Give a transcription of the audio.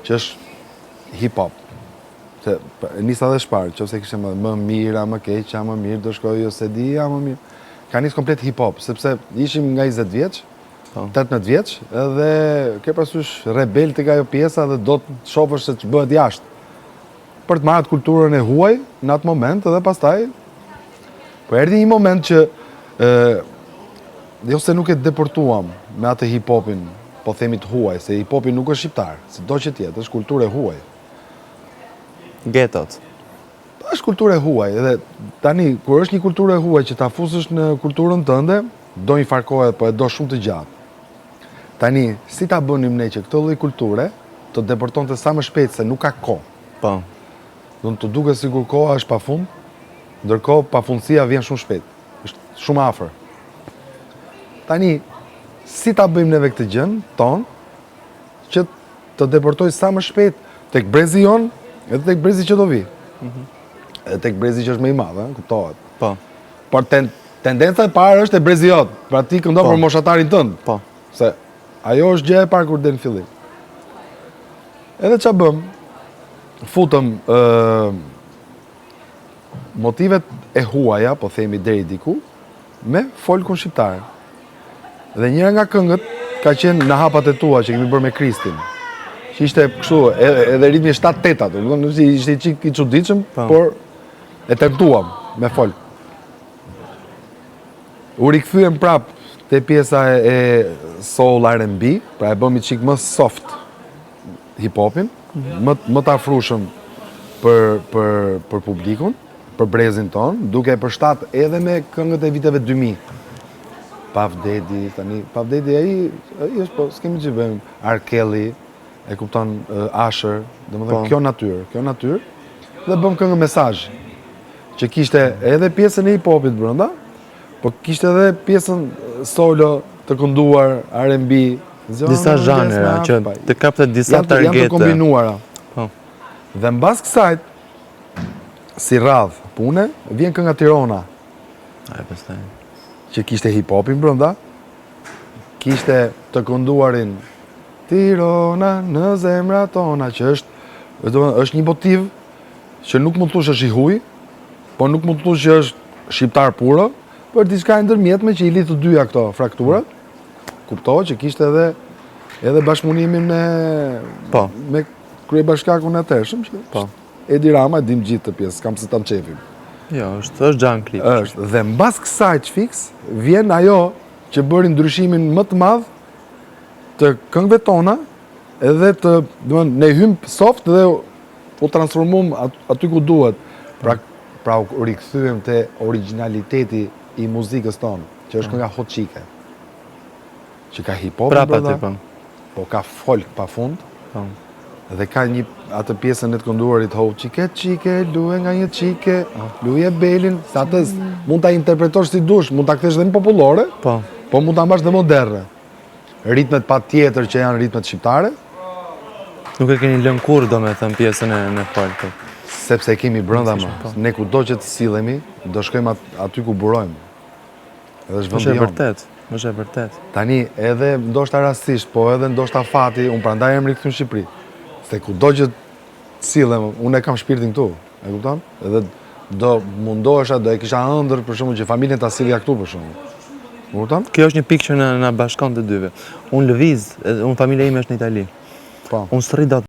që është hip-hop. Nisa dhe shparë, që ose kështë më mira, më keqa, më mirë, do shkoj, ose dia, më mirë. Ka njësë komplet hip-hop, sepse ishim nga 20 vjeç, 18 vjeç, edhe ke parasysh rebel të ka jo pjesa dhe do të shofësh se që bëhet jashtë. Për të marrë kulturën e huaj në atë moment edhe pastaj, po erdhi një moment që jo se nuk e deportuam me atë hip-hopin, po themi të huaj, se hip-hopi nuk është shqiptar, se do që tjetë, është kulturë e huaj. Getot. është kulturë e huaj, edhe tani, kur është një kulturë e huaj që ta fusësh në kulturën tënde, do një farkohet, po e do shumë të gjatë. Tani, si ta bënim ne që këtë lloj kulture, të deporton të sa më shpejt se nuk ka kohë. Po. Do të duke sigur koha është pafund, ndërkohë pafundësia vjen shumë shpejt. Është shumë afër. Tani, si ta bëjmë neve këtë gjën ton, që të deportoj sa më shpejt tek brezi jon, edhe tek brezi që do vi. Edhe tek brezi që është më i madh, kuptohet. Po. Por tendenca e parë është e brezi jot, pra ti këndon për moshatarin tënd. Po. Se ajo është gjë e parë kur del në fillim. Edhe ç'a bëm? Futëm motivet e huaja, po themi deri diku, me folkun shqiptar. Dhe njëra nga këngët ka qenë Në hapat e tua që kemi bërë me Kristin. Që ishte kështu, edhe ritmi 7-8, ishte i çik i çuditshëm, por e tentuam me folk. U rikthyem prap te pjesa e soul R&B, pra e bëmi çik më soft hip-hopin, më të afrushëm për publikun, për brezin ton, duke e përshtat edhe me këngët e viteve 2000. Puff Daddy, tani, Puff Daddy ai është, po, s'kemi që bëjmë, R. Kelly, e kupton Asher, domethënë kjo natyrë, dhe bëm këngë mesazh, që kishte edhe pjesën e hip-hopit brenda, po kishte edhe pjesën solo të kënduar R&B, disa zhanra që të kapte disa targete. Janë të kombinuara. Po. Dhe mbas kësaj, si radh pune, vjen kënga Tirana. Ai pastaj. Që kishte hip-hopin brenda, kishte të kënduarin Tirana në zemrat tona, që është një motiv që nuk mund të thush është i huaj, po nuk mund të thush që është shqiptar puro, por diçka e ndërmjetme që i lidh të dyja këto frakturat. Kuptohet që kishte edhe bashkëpunimin me kryebashkiakun e atërshëm, që Edi Rama, dim gjithë të pjesë, kam se ta mqefim. Jo, është Gjan Klip. Është, dhe mbas kësaj çfiks vjen ajo që bëri ndryshimin më të madh të këngëve tona, edhe ne hym soft dhe u transformuam aty ku duhet. Pra u rikthyem te originaliteti i muzikës tonë, që është kënga Hot Chike. Që ka hip-hop brenda, po ka folk pafund, dhe ka një atë pjesën e të kënduarit Ho Chike Chike, luje nga një chike, luje belin, sa të mund ta interpretosh si dush, mund ta kthesh dhe në popullore, po mund ta mbash dhe moderne. Ritmet pa tjetër që janë ritmet shqiptare. Nuk e keni lënë kurrë domethënë pjesën e folkut. Sepse e kemi brenda më. Ne kudo që të sillemi, do shkojmë aty ku burojmë. Edhe është Është e vërtet. Tani edhe ndoshta rastisht, po edhe ndoshta fati, unë prandaj jam rikthyer në Shqipëri. Se kudo që sillem, unë e kam shpirtin këtu, e kupton? Edhe do mundohesha, do e kisha ëndër për shkakun që familjen ta sillja këtu për shkakun. E kupton? Kjo është një pikë që na bashkon të dyve. Unë lëviz, unë familja ime është në Itali. Po. Unë s'rri dot